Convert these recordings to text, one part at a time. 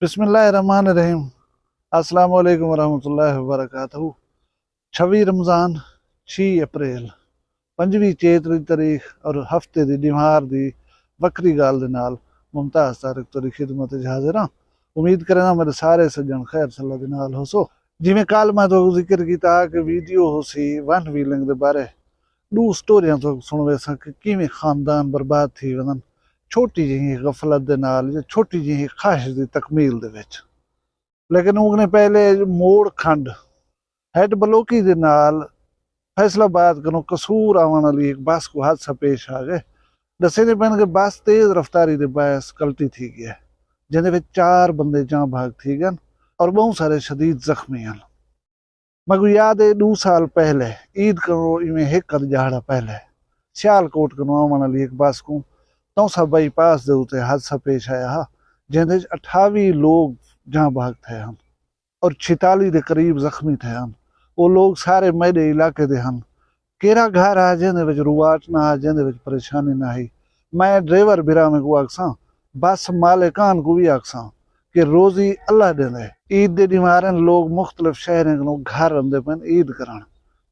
बिस्मिल्लाहिर्रहमानिर्रहीम। अस्सलाम वालेकुम वरहमतुल्लाहि वबरकातुहू। 26 रमज़ान 6 अप्रैल 5वीं चेत दी तारीख और हफ्ते दी दिमार दी वक्री गाल दे नाल मुमताज़ तारिक तोरी खिदमत च हाज़िर हां। उम्मीद करना मेरे सारे सज्जन खैर सल्ला दे नाल होसो। जिवें कल मैं तो जिक्र कीता कि वीडियो होसी वन व्हीलिंग दे बारे दो स्टोरियां तो सुनवे कि किवें खानदान बर्बाद थी वनन छोटी जी गफलत दे नाल या छोटी जी ख्वाहिश दी तकमील दे विच। लेकिन उगने पहले मोड़ खंड हैड बलोकी दे नाल फैसलाबाद कनो कसूर आवन वाली एक बस को हादसा पेश आ गए। दसे ने पैन के बस तेज रफ्तारी दे बायस कल्टी थी गया जिंदे विच 4 बंदे जां भाग थी गन और बहुत सारे शदीद जख्मी हैं। मगू याद है 2 साल पहले ईद करो इवें एक दिहाड़ा पहले सियालकोट कनो आवन वाली एक बस को तौसा बाईपास दे उत्ते हादसा पेश आया हा जिंदे 28 लोग जहां भाग थे हम और 46 के करीब जख्मी थे हम। वो लोग सारे मेरे इलाके दे हम। केरा घर आ जिंदे विच रुआट ना आ जिंदे विच परेशानी ना आई। मैं ड्राइवर बिरा में को आखसां बस मालिकान को भी आखसां कि रोजी अल्लाह देंदे। ईद दे दिमारन लोग मुख्तलिफ शहरें को घर आंदे पन ईद करन।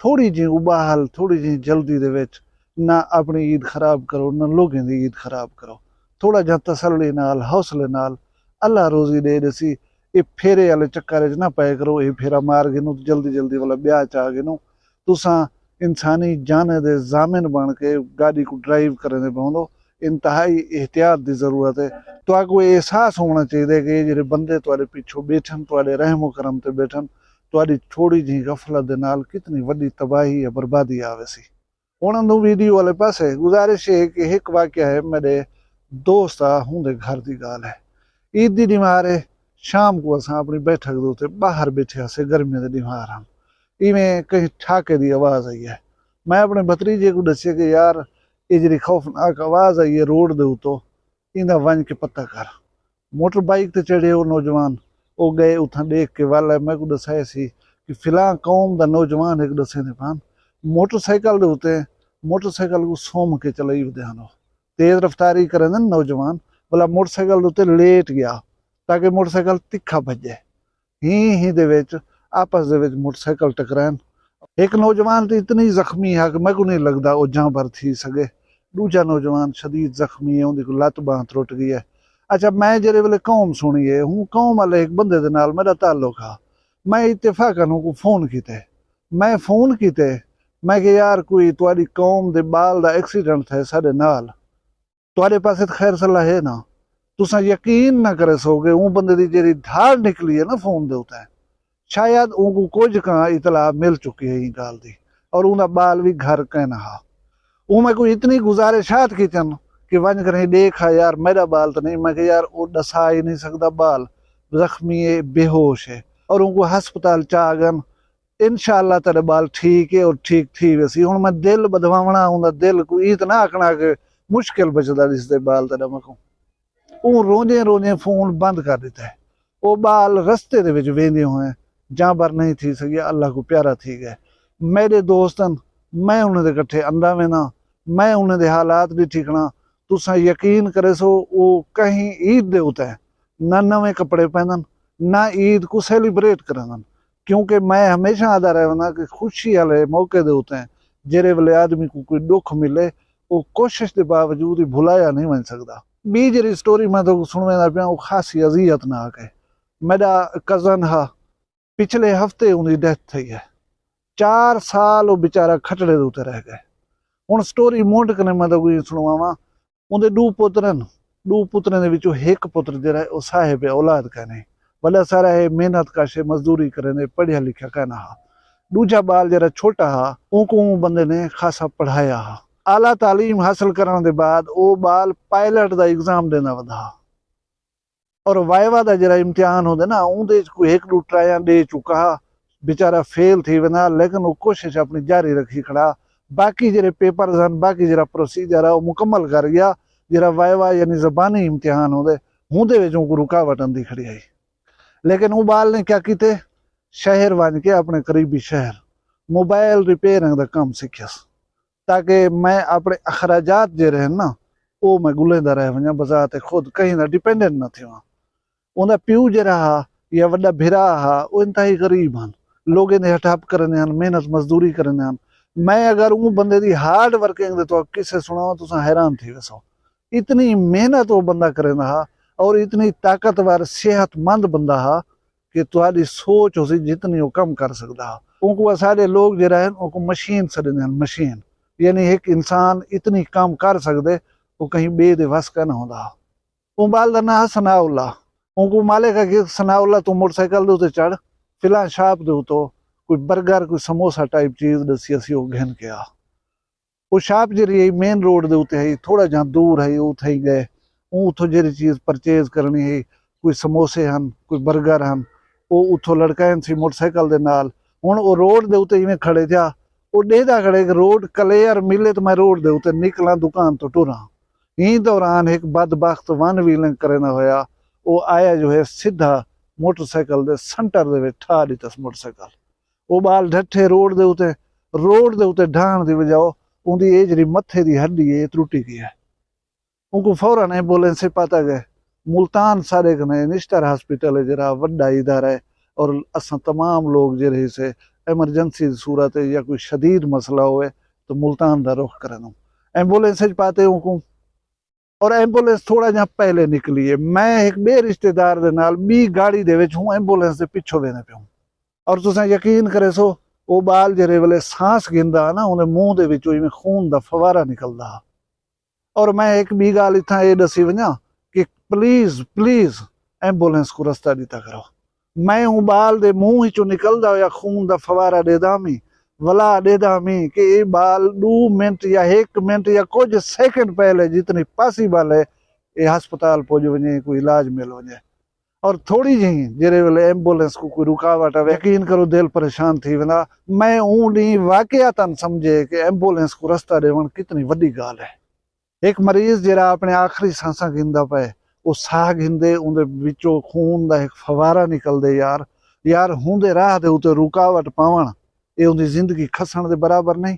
थोड़ी जी उबाहल थोड़ी जी जल्दी दे विच ना अपनी ईद खराब करो ना लोगों की ईद खराब करो। थोड़ा जा तसल्ली नाल हौसले नाल अल्लाह रोजी दे देसी। ये फेरे वाले चक्कर च ना पाए करो। ये फेरा मार गिनो जल्दी जल्दी वाला ब्याह च आ गिनो तुसा इंसानी जाने दे जामिन बन के गाड़ी को ड्राइव करने पौंदो। इंतहाई एहतियात की जरूरत है। तो आपको एहसास होना चाहिए कि जेडे बंदे तुहाडे पिछों बैठन तुहाडे रहमो करम ते बैठन तुहाडी थोड़ी जी गफलत दे नाल कितनी वड्डी तबाही या बर्बादी आवे सी। हुण नूं वीडियो वाले पासे गुजारिश है कि एक वाक्य है मेरे दोस्त हुंदे घर की गाल है। ईद की दिमार है शाम को असां अपनी बैठक दे उत्ते बाहर बैठे से गर्मियों के दिमार हम इवें कहीं ठाके की आवाज़ आई है। मैं अपने भतरीजे को दसिया कि यार ये जी खौफनाक आवाज़ आई है रोड दे उत्तों इंदा वन के पता कर। मोटर बाइक ते चढ़े वो नौजवान वो गए उथा देख के वाल मैं को दसाया सी कि फिलहाल कौम दा नौजवान एक दसे ने पान मोटरसाइकिल दे उत्ते मोटरसाइकिल को सोम के चलाई ध्यान तेज रफ्तारी करें नौजवान भला मोटरसाइकिल दे उत्ते लेट गया ताकि मोटरसाइकिल तिखा भजे ही दे विच आपस दे विच मोटरसाइकिल टकरान। एक नौजवान तो इतनी जख्मी है कि मैं को नहीं लगता वो जहां भर थी सके। दूजा नौजवान शदीद जख्मी है उनकी लत्त बांह त्रुट गई है। अच्छा मैं जेरे वेले कौम सुनी है हूँ कौम वाले एक बंदे दे नाल मेरा ताल्लुक है। मैं इत्तेफाकन को फोन किते मैं फोन किते मैं कि यार कोई तुहाडी कौम दे बाल दा एक्सीडेंट थे साडे नाल तुहाडे पासे खैर सलाह है ना तुसा यकीन ना करे सोगे वो बंदे दी जेरी धार निकली है ना फोन दे उत्ते शायद उनको कुछ का इतला मिल चुकी है गाल दी और उनका बाल भी घर कहना हा। मैं कोई इतनी गुजारिशात की चन कि वन करें देखा यार मेरा बाल तो नहीं मैं यार वो दसा ही नहीं सकता बाल जख्मी है बेहोश है और उनको हस्पताल चागन इंशाअल्लाह तेरे बाल ठीक है और ठीक थी वैसी हूँ मैं दिल बदवावना उनका दिल को इतना आखना कि मुश्किल बचता जिसके बाल तेरा मको वो रोजे रोजे फोन बंद कर देता है। वो बाल रस्ते दे विच वेंदे हुए जहां पर नहीं थी सकी अल्लाह को प्यारा थी गए। मेरे दोस्तन मैं उन्हें कट्ठे अंदा में ना मैं उन्हें दे हालात भी ठीकना तुसा यकीन करे सो वो कहीं ईद दे उते ना नवे कपड़े पहनन ना ईद को सेलिब्रेट करन क्योंकि मैं हमेशा आदा रहना कि खुशी वाले मौके दे उते जेरे वाले आदमी को कोई दुख मिले वो कोशिश के बावजूद ही भुलाया नहीं बन सकता। बी जी स्टोरी मैं तो सुनवे पिया वो खासी अजियत ना आके मेरा कजन हा पिछले हफ्ते उनकी डेथ थी है 4 साल वो बेचारा खटड़े दे उत्ते रह गए। हुण स्टोरी मोट कने मैं तो सुनवावा उनके दो पुत्रों दे विचों एक पुत्र जिहड़ा वो साहिब औलाद कहने भला सारा है मेहनत काशे मजदूरी करे पढ़िया लिखा कहना हा। दूजा बाल जरा छोटा हा उनको बंदे ने खासा पढ़ाया हा आला तालीम हासिल करने के बाद वो बाल पायलट का एग्जाम देना वधा और वाइवा का जरा इम्तिहान होंगे ना उनके कोई एक दो ट्राया दे चुका बेचारा फेल थी वना लेकिन वो कोशिश अपनी जारी रखी खड़ा बाकी जरे पेपर सन बाकी जरा प्रोसीजर है वो मुकम्मल कर गया जरा वाइवा यानी जबानी इम्तिहान होंदे को रुकावट आंदी खड़ी आई। लेकिन वो बाल ने क्या किते शहर वन के अपने करीबी शहर मोबाइल रिपेयरिंग का काम सीखियस ताकि मैं अपने अखराजात जे रहे ना वो मैं गुलेंदा रह वजा बजाते खुद कहीं ना डिपेंडेंट न थी। उनका प्यू जरा हा या वड्डा भिरा हा वो इंतहाई गरीब हैं, लोग इन्हें हटप करने हैं, मेहनत मजदूरी करने हैं। मैं अगर वो बंदे दी हार्ड वर्किंग दे तो किसे सुनाओ तो हैरान थी वैसो। इतनी मेहनत वो बंदा करेंदा हा और इतनी ताकतवर सेहतमंद बंदा हा कि तुम्हारी सोच हो सी जितनी वो कम कर सकता हा। उनको सारे लोग जरा है उनको मशीन सदने मशीन, यानी एक इंसान इतनी काम कर सकते वो कहीं बे दे वस का ना होता। वो बाल दा ना सनाउल्ला, उनको मालिक है कि सनाउल्ला तू मोटरसाइकिल दे चढ़ फिलहाल शाप दे तो कोई बर्गर कोई समोसा टाइप चीज दसी असी वो घन के आ। वो शाप जी मेन रोड दे उत्ते है, थोड़ा जहाँ दूर है उथे गए उतो जी चीज परचेज करनी है, कोई समोसे हैं कोई बर्गर हैं, वो उतो लड़कायन सी मोटरसाइकिल दे नाल हुण वो रोड दे उत्ते इवें खड़े थे। वो डेदा खड़े रोड क्लियर मिले तो मैं रोड दे उत्ते निकला दुकान तो टुरा। यही दौरान एक बदबख्त वन व्हीलिंग करना होया, वो आया जो है सीधा मोटरसाइकिल दे सेंटर दे विच ठा दी तस मोटरसाइकिल। वो बाल ढट्ठे रोड दे उत्ते ढाण दी वजह उनकी ये जी मथे की हड्डी है त्रुटी गई है। उनको फौरन एम्बुलेंस से पता गए मुल्तान सारे कने निस्टर हॉस्पिटल है जरा वड्डा इधर है और असा तमाम लोग जे से एमरजेंसी की सूरत है या कोई शदीद मसला होए तो मुल्तान का रुख करना एम्बुलेंस पाते उनको। और एम्बुलेंस थोड़ा जहाँ पहले निकली है, मैं एक बे रिश्तेदार दे नाल बी गाड़ी दे विच हूँ एम्बुलेंस के पिछो वेने पे हूँ। और तुसा यकीन करे सो वो बाल जरे वेले सांस गिंदा ना उन्हें मुंह दे विचों इवें खून दा फवारा निकलदा। और मैं एक बी गाल इत्थां ये दसी वना कि प्लीज प्लीज एम्बुलेंस को रास्ता दिता करो। मैं हूँ बाल दे मुंह चो निकलदा होया खून दा फवारा देदा मी वला देदा मी कि ये बाल 2 मिनट या 1 मिनट या कुछ सेकंड पहले जितनी पॉसिबल है ये हस्पताल पहुंच वने कोई इलाज मिल वने। और थोड़ी जी जेरे वेले एम्बुलेंस को कोई रुकावट आवे यकीन करो दिल परेशान थी वेंदा। मैं ऊं डी वाकयातन समझे कि एम्बुलेंस को रास्ता देवण कितनी वड्डी गाल है। एक मरीज जरा अपने आखिरी सांसा गिंदा पे वो साह गिंदे उनके विचों खून का एक फवारा निकलदे यार यार हुंदे राह दे उते रुकावट पावण ये उनकी जिंदगी खसण दे बराबर नहीं।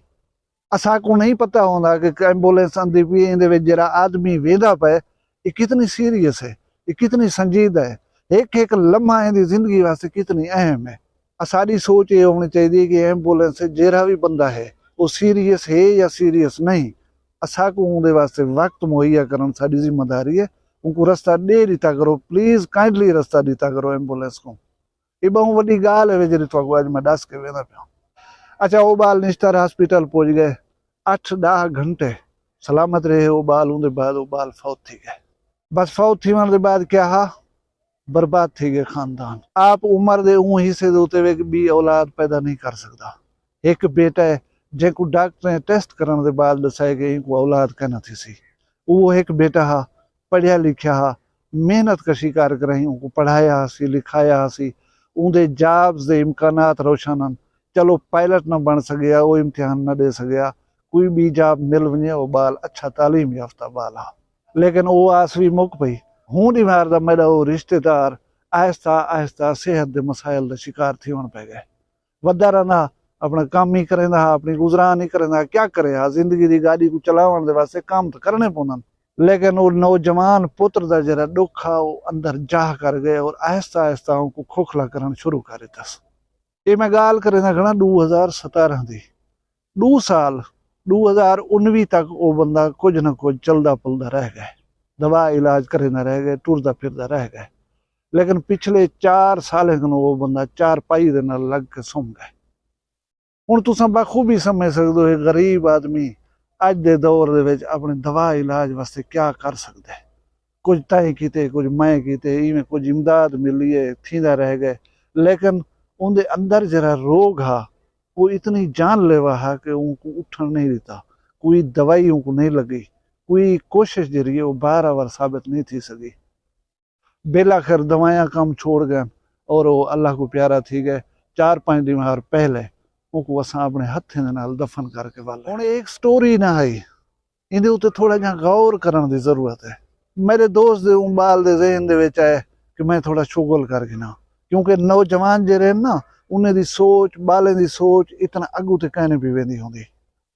असा को नहीं पता होंदा कि एम्बुलेंस आंदी पई इंदे विच जरा आदमी वेंदा पे ये कितनी सीरियस है, ये कितनी संजीदा है, एक एक लम्हा इनकी जिंदगी वास्ते कितनी अहम है। सारी सोच ये होनी चाहिए कि एम्बुलेंस जरा भी बंदा है वो सीरियस है या सीरियस नहीं, असा को उनके वास्ते वक्त मुहैया करना साड़ी जिम्मेदारी है। उनको रास्ता दे दिता करो, प्लीज काइंडली रास्ता दिता करो एम्बुलेंस को। ये बहुत वड्डी गाल है जी तो अज मैं दस के वेंदा पिया। अच्छा वो बाल निस्टर हॉस्पिटल पहुंच गए 8-10 घंटे सलामत रहे वो बाल। उनके बाद वो बाल फौत थी गए। बस फौत थी वन बाद क्या हा बर्बाद थी गए खानदान। आप उम्र दे ऊं हिस्से होते हुए भी औलाद पैदा नहीं कर सकता। एक बेटा है जेको डॉक्टर ने टेस्ट करने के बाद दसाए कि इनको औलाद कहना थी सी। वो एक बेटा हा पढ़िया लिखिया हा मेहनत का शिकार कराई उनको पढ़ाया हसी लिखाया हसी उनके जॉब्स के इम्कानात रोशन हैं। चलो पायलट न बन सकिया वो इम्तिहान न दे सकिया कोई भी जॉब मिल वने वो बाल अच्छा तालीम याफ्ता बाल हा। लेकिन वो आस भी मुक पई। हूं डी मारदा मेरा वो रिश्तेदार आहिस्ता आहिस्ता सेहत के मसाइल का शिकार थी पे गए। वदा रहा अपना काम ही करेंदा अपनी गुजरान ही करेंदा क्या करे जिंदगी की गाड़ी को चलावन वास्ते काम तो करने पौंदा। लेकिन वो नौजवान पुत्र का जरा दुख आ वो अंदर जाह कर गए और आहिस्ता आहिस्ता उनको खोखला करना शुरू कर दिता। ये मैं गाल करेंदा घना 2017 की 2 साल 2019 तक वो बंदा कुछ ना कुछ चलदा पलदा रह गए, दवा इलाज करेंदा रह गए, टुरदा फिरदा रह गए। लेकिन पिछले 4 साल वो बंदा 4 पाई दे नाल लग के सुम गए। हुण तुसां बखूबी समझ सकदे हो गरीब आदमी अज दे दौर दे विच अपने दवा इलाज वास्ते क्या कर सकदा है। कुछ तय कीते कुछ मैं कीते इवें कुछ इमदाद मिली है थींदा रह गए। लेकिन उनके अंदर जरा रोग हा वो इतनी जानलेवा है कि उनको उठन नहीं देता, कोई दवाई उनको नहीं लगी, कोई कोशिश जरिए वो बारआवर साबित नहीं थी सकी। बेलाखिर दवाइयाँ कम छोड़ गए और वो अल्लाह को प्यारा थी गए। 4-5 दिन पहले उनको असा अपने हथे नाल दफन करके वाले। हुण एक स्टोरी ना आई इहदे उत्ते थोड़ा जिहा गौर करने की जरूरत है। मेरे दोस्त दे बाल दे ज़हन दे विच आए कि मैं थोड़ा शुगल करके ना, क्योंकि नौजवान जे रहे ना उन्हें दी सोच बालें दी सोच इतना अगू ते कहने भी वेंदी होंदी।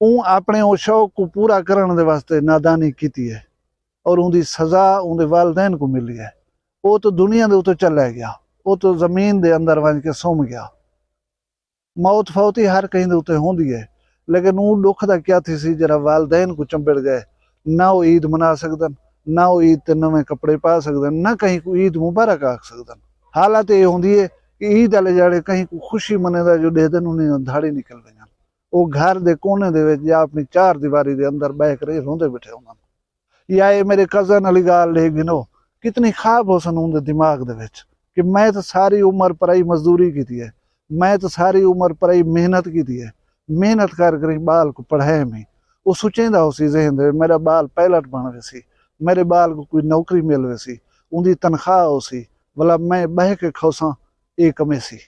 ऊं अपने वो शौक को पूरा करने दे वास्ते नादानी की है और उनकी सजा उनके वालदैन को मिली है। वो तो दुनिया के उत्ते चला गया, वो तो जमीन के अंदर वंज के सुम गया। मौत फौती हर कहीं दे उत्ते होंदी है, लेकिन वो दुख दा क्या थी सी जरा वालदैन को चंबड़ गए। ना वो ईद मना सकदन, ना वो ईद ते नवे कपड़े पा सकदन, ना कहीं को ईद मुबारक आख सकदन। हालत ये होंदी है कि ईद वाले जाड़े कहीं को खुशी मनेदा जो दे दिन उन्हें धाड़ी निकल गई। वो घर दे कोने दे विच या अपनी चार दीवारी दे अंदर बह कर रोंदे बैठे होंदन। या ये मेरे कजन वाली गाल ले गिनो, कितनी खाब हो सन उनके दिमाग दे विच कि मैं तो सारी उम्र पराई मजदूरी की है, मैं तो सारी उम्र पराई मेहनत की है, मेहनत कर कर बाल को पढ़ाए में। वो सोचेंदा उसी जहन दे मेरा बाल पायलट बन वैसी, मेरे बाल को कोई नौकरी मिल वैसी, उनकी तनख्वाह होसी, भला मैं बह के खोसा ये कमेसी।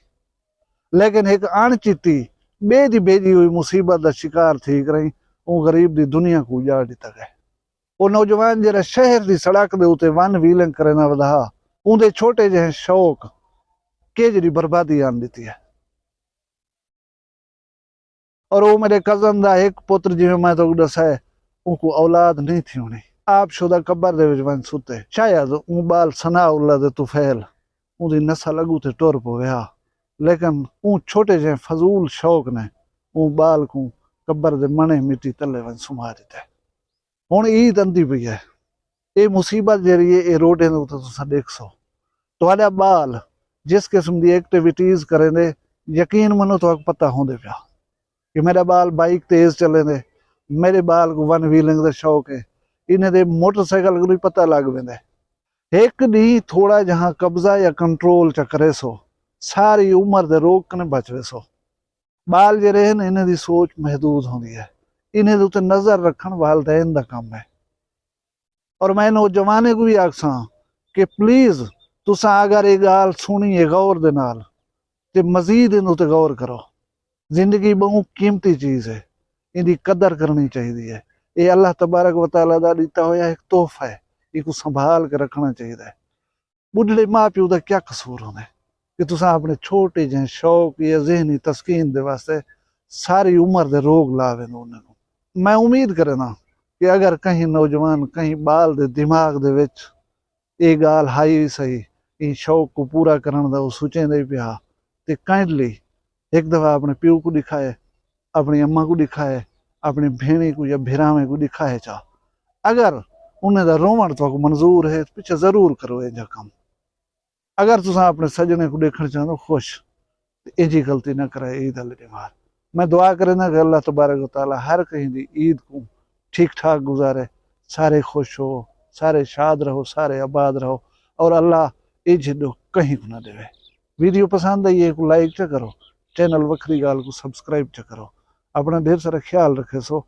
लेकिन एक अणचिती बेदी भेजी हुई मुसीबत का शिकार थी रही, वो गरीब दी दुनिया को उजाड़ दिता गया। वो नौजवान जरा शहर की सड़क के उत्ते वन व्हीलिंग करना वधा, उनके छोटे जहे शौक केजरी बर्बादी आन दी है। और वो मेरे कजन का एक पुत्र जिवें मैं तो दसा है, उनको औलाद नहीं थी होनी, आप शुदा कब्र दे विच वन सुते। शायद ऊ बाल सना उल्ला दे तुफैल उनकी नस्ल अगू ते टुर पवया, लेकिन ऊ छोटे जे फजूल शौक ने ऊ बाल को कब्र दे मणे मिट्टी तले वन सुमा दिता। हुण ईद आंदी पई है, ये मुसीबत जरिए ये रोडे दे उत्ते तुसां देखसो तुहाडा बाल जिस किस्म दी एक्टिविटीज करेंदे, यकीन मनो तो पता होंदे पिया कि मेरा बाल बाइक तेज चले दे, मेरे बाल को वन व्हीलिंग का शौक है, इन्हें दे मोटरसाइकिल को भी पता लग वेंदे। एक दी थोड़ा जहां कब्जा या कंट्रोल च करे सो सारी उम्र दे रोग कने बचवे सो। बाल जरे हैं इन्हें दी सोच महदूद होंदी है, इन्हें दे उत्ते नजर रखन वालदैन दा काम है। और मैं नौजवाने को भी आखसां कि प्लीज तुसां अगर ये गाल सुनी है गौर दे नाल ते मजीद इन उत्ते गौर करो। जिंदगी बहुत कीमती चीज है, इनकी कदर करनी चाहिए है। ये अल्लाह तबारक व तआला दा दिता होया एक तोहफा है, इसको संभाल के रखना चाहिए है। बुढ़े माँ प्यो का क्या कसूर होंदा कि तुसां अपने छोटे जे शौक या जहनी तस्कीन दे वास्ते सारी उम्र दे रोग ला वेंदे उन्हें। मैं उम्मीद करना कि अगर कहीं नौजवान कहीं बाल दे दिमाग दे विच ये गाल हाई सही इन शौक को पूरा करने का सोचेंदे पिया ते काइंडली एक दफा अपने प्यो को दिखाए, अपनी अम्मा को दिखाए, अपनी भेणी को या भिरावे को दिखाए चा। अगर उन्हें दा रोवण तो मंजूर है पीछे जरूर करो ये काम। अगर तुसां अपने सजने को देखना चाहो खुश, एजी गलती ना करे ईद वाले दिन। मैं दुआ करना कि अल्लाह तबारक व तआला हर कहीं दी ईद को ठीक ठाक गुजारे, सारे खुश हो, सारे शाद रहो, सारे आबाद रहो, और अल्लाह ये जिदो कहीं को ना देवे। वीडियो पसंद आई है को लाइक च करो, चैनल वखरी गाल को सब्सक्राइब च करो। अपना ढेर सारा ख्याल रखे सो,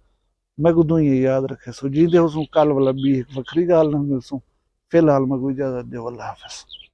मैं को दुई याद रखे सो, जींदे हो कल वाला भी एक वखरी गाल न मिल सो। फिलहाल मैं को इजाजत दे, अल्लाह हाफिज।